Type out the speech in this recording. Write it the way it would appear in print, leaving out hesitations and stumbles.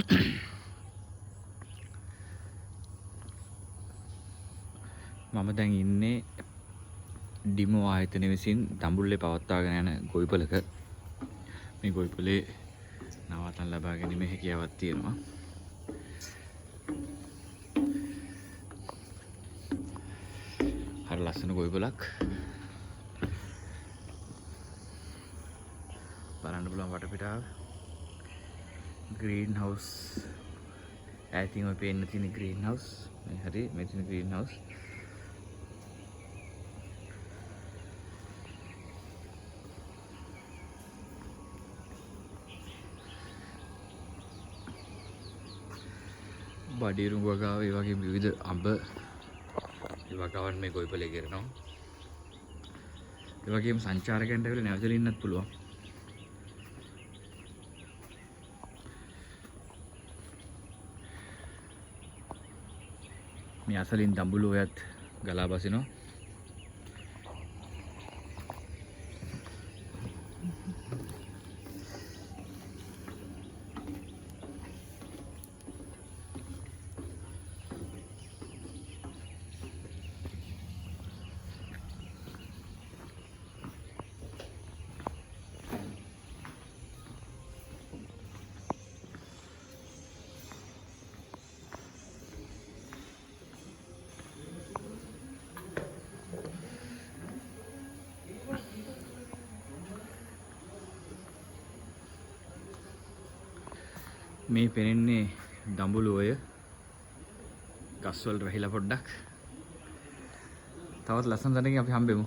මම දැන් ඉන්නේ ඩිමෝ ආයතන විසින් දඹුල්ලේ පවත්වාගෙන යන ගොවිපලක. මේ ගොවිපලේ නවාතැන් ලබා ගැනීමේ හැකියාවක් තියෙනවා. හරි ලස්සන ගොවිපලක්. බලන්න පුළුවන් වටපිටාව. Green house. ඈතින් ඔය පේන්න තියෙන ග්‍රීන් හවුස්. මේ හරි මේ තියෙන ග්‍රීන් හවුස්. බඩිරුඟ වගාව ඒ වගේ විවිධ අඹ ඒ වගාවන් මේ ගොවිපලේ කරනවා. ඒ වගේම සංචාරකයන්ට ඇවිල්ලා නැවතලා ඉන්නත් පුළුවන්. මේ අසලින් දඹුලු ඔයත් ගලා බසිනවා. මේ පෙනෙන්නේ දඹුලු ඔය ගස්වල රැහිලා පොඩ්ඩක්. තවත් ලස්සන තැනකින් අපි හම්බෙමු.